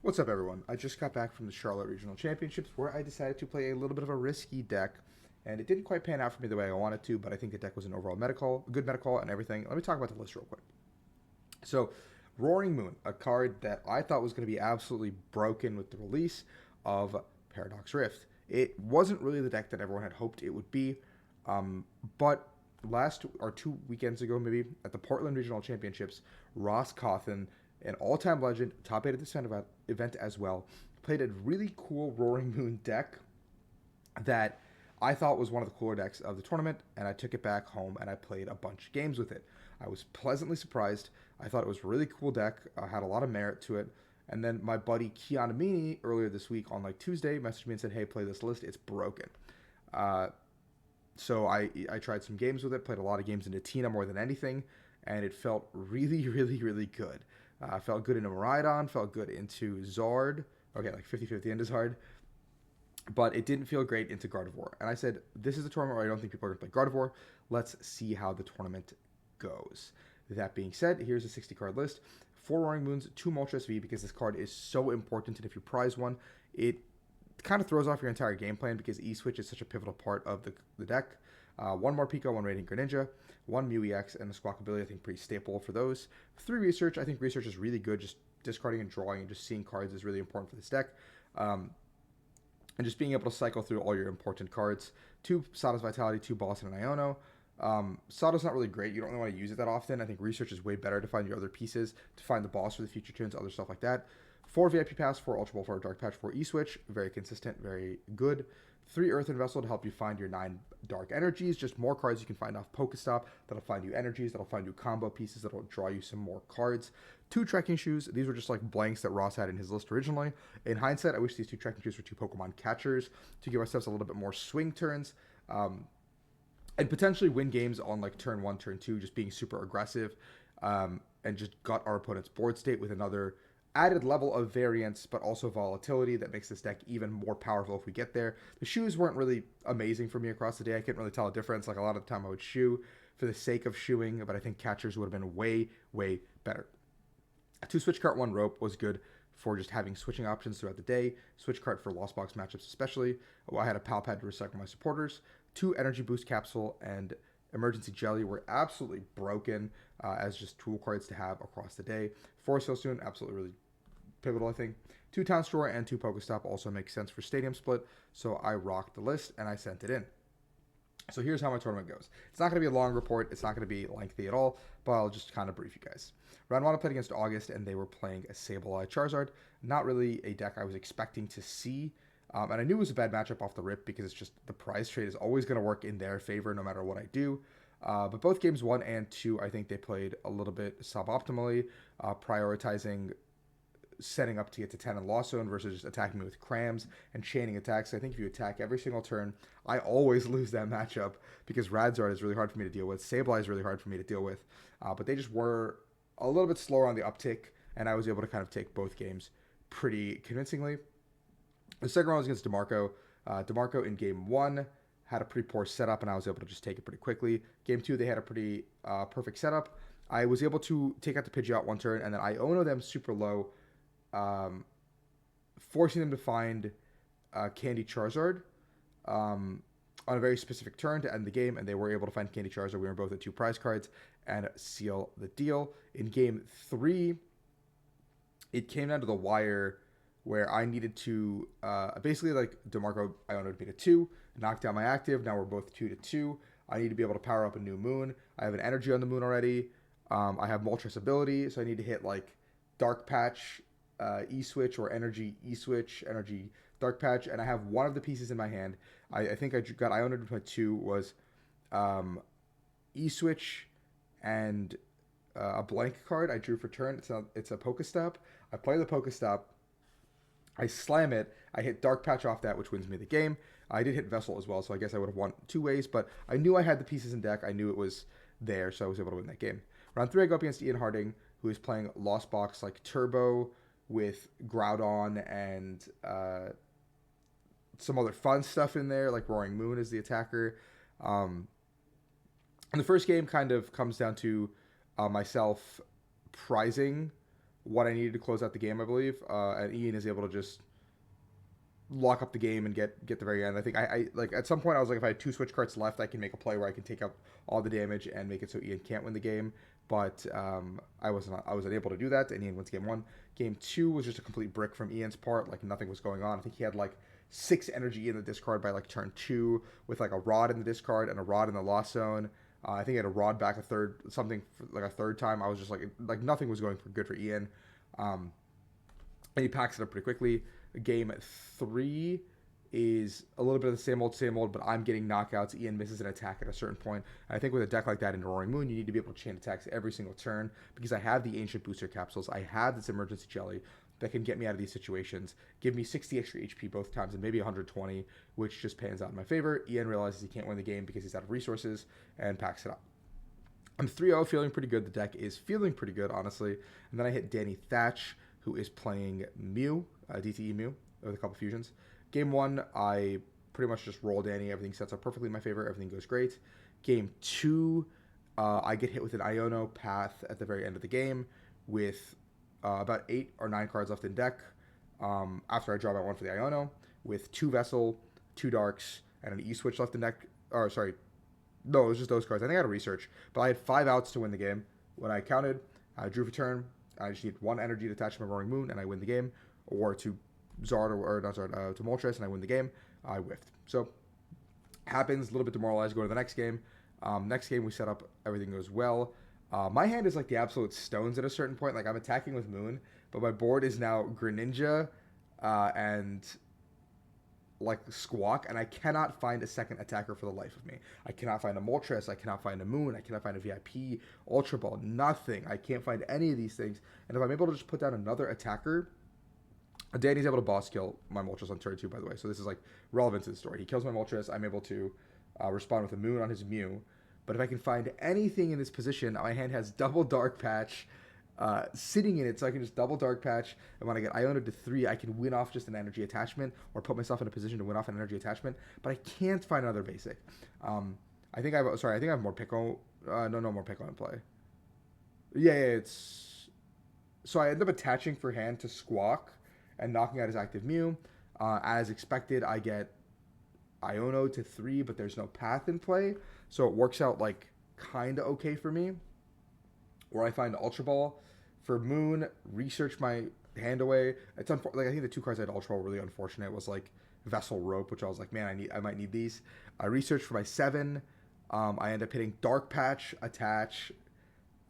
What's up, everyone? I just got back from the Charlotte Regional Championships where I decided to play a little bit of a risky deck, and it didn't quite pan out for me the way I wanted to, but I think the deck was an overall good medical, and everything. Let me talk about the list real quick. So, Roaring Moon, a card that I thought was going to be absolutely broken with the release of Paradox Rift. It wasn't really the deck that everyone had hoped it would be, but last or 2 weekends ago, maybe at the Portland Regional Championships, Ross Cawthon, an all-time legend, top 8 at this event as well, played a really cool Roaring Moon deck that I thought was one of the cooler decks of the tournament, and I took it back home and I played a bunch of games with it. I was pleasantly surprised. I thought it was a really cool deck, had a lot of merit to it. And then my buddy Keanu Meany earlier this week on like Tuesday messaged me and said, "Hey, play this list. It's broken." Uh, so I tried some games with it, played a lot of games into Tina more than anything, and it felt really, really, really good. Felt good into Miraidon, felt good into Zard. Okay, like 50-50 into Zard. But it didn't feel great into Gardevoir. And I said, this is a tournament where I don't think people are going to play Gardevoir. Let's see how the tournament goes. That being said, here's a 60 card list. 4 Roaring Moons, 2 Moltres V, because this card is so important, and if you prize one, it kind of throws off your entire game plan because E-Switch is such a pivotal part of the deck. 1 more Pico, 1 Radiant Greninja, 1 Mew EX, and the Squawkabilly, I think pretty staple for those. 3 Research, I think Research is really good, just discarding and drawing and just seeing cards is really important for this deck. And just being able to cycle through all your important cards. 2 Sada's Vitality, 2 Boston and Iono. Sada's not really great. You don't really want to use it that often. I think Research is way better to find your other pieces, to find the boss for the future turns, other stuff like that. 4 VIP Pass, 4 Ultra Ball, 4 Dark Patch, 4 E-Switch. Very consistent, very good. 3 Earthen Vessel to help you find your 9 Dark Energies. Just more cards you can find off Pokestop. That'll find you energies. That'll find you combo pieces. That'll draw you some more cards. 2 Trekking Shoes. These were just like blanks that Ross had in his list originally. In hindsight, I wish these 2 Trekking Shoes were 2 Pokemon catchers to give ourselves a little bit more swing turns. And potentially win games on like turn 1, turn 2, just being super aggressive, and just gut our opponent's board state with another added level of variance, but also volatility that makes this deck even more powerful if we get there. The shoes weren't really amazing for me across the day. I couldn't really tell a difference. Like a lot of the time I would shoe for the sake of shoeing, but I think catchers would have been way, way better. 2 Switch Cart, 1 Rope was good for just having switching options throughout the day. Switch Cart for Lost Box matchups especially. I had a Pal Pad to recycle my supporters. 2 Energy Boost Capsule and Emergency Jelly were absolutely broken as just tool cards to have across the day. 4 Silsoon, absolutely really pivotal, I think. 2 Town Store and 2 Pokestop also makes sense for Stadium Split, so I rocked the list and I sent it in. So here's how my tournament goes. It's not going to be a long report. It's not going to be lengthy at all, but I'll just kind of brief you guys. Round 1 I played against August, and they were playing a Sableye Charizard. Not really a deck I was expecting to see, and I knew it was a bad matchup off the rip because it's just the prize trade is always going to work in their favor no matter what I do. But both games 1 and 2, I think they played a little bit suboptimally, prioritizing setting up to get to 10 in Lost Zone versus just attacking me with crams and chaining attacks. I think if you attack every single turn, I always lose that matchup because Radzard is really hard for me to deal with. Sableye is really hard for me to deal with. But they just were a little bit slower on the uptick, and I was able to kind of take both games pretty convincingly. The second round was against DeMarco. DeMarco in game 1 had a pretty poor setup, and I was able to just take it pretty quickly. Game 2, they had a pretty perfect setup. I was able to take out the Pidgeot 1 turn, and then I Ono them super low, forcing them to find Candy Charizard on a very specific turn to end the game, and they were able to find Candy Charizard. We were both at 2 prize cards and seal the deal. In game 3, it came down to the wire where I needed to basically like DeMarco, I wanted to be to 2, knock down my active. Now we're both 2-2. I need to be able to power up a new moon. I have an energy on the moon already. I have Moltres ability, so I need to hit like Dark Patch, E-Switch, or Energy E-Switch, Energy Dark Patch, and I have one of the pieces in my hand. I think I got Ionoed with my 2 was E-Switch and a blank card I drew for turn. It's a Pokestop. I play the Pokestop. I slam it. I hit Dark Patch off that, which wins me the game. I did hit Vessel as well, so I guess I would have won 2 ways, but I knew I had the pieces in deck. I knew it was there, so I was able to win that game. Round 3, I go up against Ian Harding, who is playing Lost Box like Turbo with Groudon and some other fun stuff in there, like Roaring Moon as the attacker. And the first game kind of comes down to myself prizing what I needed to close out the game, I believe. And Ian is able to just lock up the game and get the very end. I think I like at some point I was like, if I had two switch cards left, I can make a play where I can take out all the damage and make it so Ian can't win the game. But I was unable to do that, and Ian wins game one. Game two was just a complete brick from Ian's part. Like nothing was going on. I think he had like 6 energy in the discard by like turn two, with like a rod in the discard and a rod in the lost zone. I think he had a rod back a third, something like a third time. I was just like nothing was going for good for Ian. Um, and he packs it up pretty quickly. Game three is a little bit of the same old, but I'm getting knockouts. Ian misses an attack at a certain point. And I think with a deck like that in Roaring Moon, you need to be able to chain attacks every single turn, because I have the Ancient Booster Capsules. I have this Emergency Jelly that can get me out of these situations, give me 60 extra HP both times, and maybe 120, which just pans out in my favor. Ian realizes he can't win the game because he's out of resources and packs it up. I'm 3-0, feeling pretty good. The deck is feeling pretty good, honestly. And then I hit Danny Thatch, who is playing Mew, DTE Mew, with a couple fusions. Game one, I pretty much just roll Danny. Everything sets up perfectly in my favor. Everything goes great. Game two, I get hit with an Iono Path at the very end of the game with about 8 or 9 cards left in deck. After I draw my one for the Iono, with 2 Vessel, 2 Darks, and an E-Switch left in deck. Or, sorry, no, it was just those cards. I think I had a research. But I had 5 outs to win the game. When I counted, I drew for turn. I just need 1 energy to attach to my Roaring Moon, and I win the game. Or to Zard, or not Zard, to Moltres, and I win the game. I whiffed. So, happens, a little bit demoralized, go to the next game. Next game we set up, everything goes well. My hand is like the absolute stones at a certain point. Like I'm attacking with Moon, but my board is now Greninja and like Squawk, and I cannot find a second attacker for the life of me. I cannot find a Moltres, I cannot find a Moon, I cannot find a VIP, Ultra Ball, nothing. I can't find any of these things. And if I'm able to just put down another attacker, Danny's able to boss kill my Moltres on turn 2, by the way. So this is like relevant to the story. He kills my Moltres, I'm able to respond with a Moon on his Mew. But if I can find anything in this position, my hand has double Dark Patch sitting in it, so I can just double Dark Patch, and when I get Iono to 3, I can win off just an energy attachment, or put myself in a position to win off an energy attachment, but I can't find another basic. I think I have more Pico, no more Pico in play. Yeah, it's... So I end up attaching for hand to Squawk, and knocking out his active Mew. As expected, I get Iono to 3, but there's no path in play, so it works out like kind of okay for me. Where I find Ultra Ball for Moon, research my hand away. It's like I think the 2 cards I had Ultra Ball were really unfortunate. It was like Vessel Rope, which I was like, man, I might need these. I researched for my 7. I end up hitting Dark Patch, attach,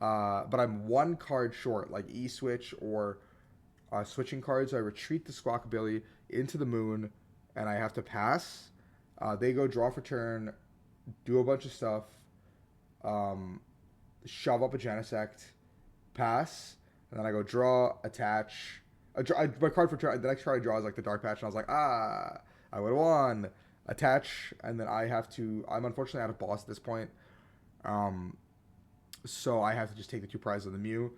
but I'm 1 card short, like E-Switch or switching cards. So I retreat the Squawk ability into the Moon, and I have to pass. They go draw for turn, do a bunch of stuff, shove up a Genesect, pass, and then I go draw, attach. My card for turn, the next card I draw is like the Dark Patch, and I was like, I would have won. Attach, and then I'm unfortunately out of boss at this point. So I have to just take the 2 prizes on the Mew.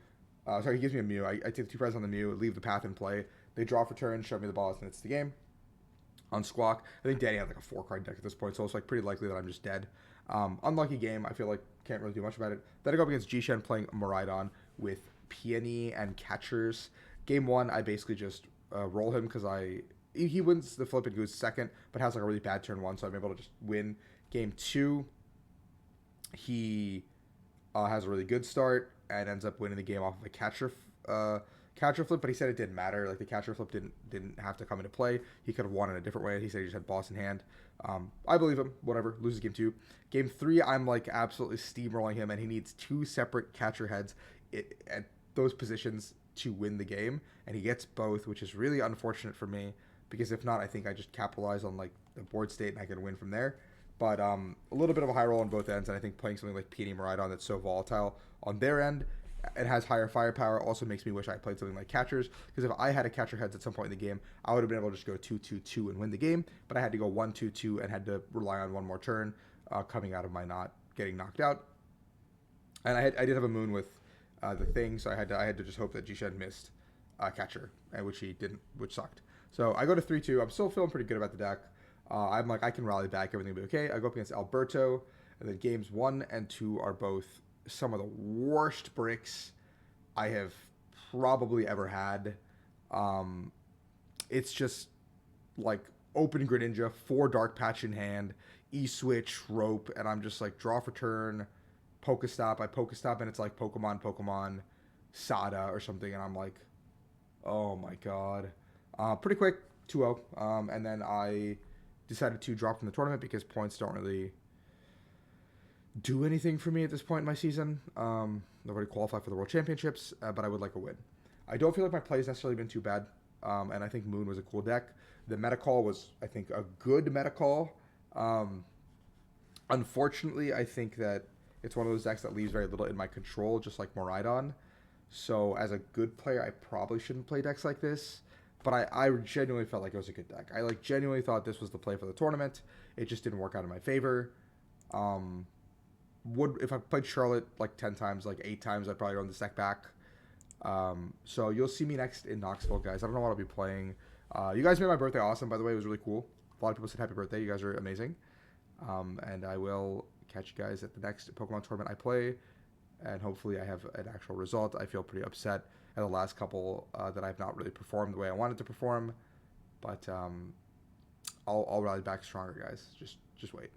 He gives me a Mew. I take the 2 prizes on the Mew, leave the path in play. They draw for turn, shove me the boss, and it's the game. On Squawk, I think Danny had like a 4-card deck at this point, so it's like pretty likely that I'm just dead. Unlucky game. I feel like can't really do much about it. Then I go up against Jishen playing Miraidon with Peony and Catchers. Game 1, I basically just roll him because he wins the flip and goes second, but has like a really bad turn 1, so I'm able to just win. Game 2, he has a really good start and ends up winning the game off of a catcher flip, but he said it didn't matter. Like the catcher flip didn't have to come into play. He could have won in a different way. He said he just had boss in hand. I believe him. Whatever. Loses game 2. Game 3, I'm like absolutely steamrolling him, and he needs 2 separate catcher heads at those positions to win the game, and he gets both, which is really unfortunate for me, because if not, I think I just capitalize on like the board state and I can win from there. But a little bit of a high roll on both ends, and I think playing something like Peony Miraidon that's so volatile on their end, it has higher firepower, also makes me wish I played something like Catchers, because if I had a Catcher Heads at some point in the game, I would have been able to just go 2-2-2 and win the game, but I had to go 1-2-2 and had to rely on 1 more turn coming out of my not getting knocked out. And I did have a Moon with the thing, so I had to just hope that Jishen missed Catcher, which he didn't, which sucked. So I go to 3-2. I'm still feeling pretty good about the deck. I'm like, I can rally back, everything will be okay. I go up against Alberto, and then games 1 and 2 are both some of the worst bricks I have probably ever had. Um, it's just like open Greninja, 4 Dark Patch in hand, E-Switch, Rope, and I'm just like draw for turn, Pokestop. I Pokestop and it's like Pokemon, Sada or something, and I'm like, oh my god. Pretty quick, 2-0. And then I decided to drop from the tournament because points don't really do anything for me at this point in my season. I've already qualified for the World Championships, but I would like a win. I don't feel like my play has necessarily been too bad, and I think Moon was a cool deck. The meta call was, I think, a good meta call. Unfortunately, I think that it's one of those decks that leaves very little in my control, just like Moraidon. So as a good player, I probably shouldn't play decks like this. But I genuinely felt like it was a good deck. I like genuinely thought this was the play for the tournament. It just didn't work out in my favor. Would if I played Charlotte like 10 times, like 8 times, I'd probably run this deck back. So you'll see me next in Knoxville, guys. I don't know what I'll be playing. You guys made my birthday awesome, by the way. It was really cool. A lot of people said happy birthday. You guys are amazing. And I will catch you guys at the next Pokemon tournament I play. And hopefully I have an actual result. I feel pretty upset at the last couple that I've not really performed the way I wanted to perform. But I'll rally back stronger, guys. Just wait.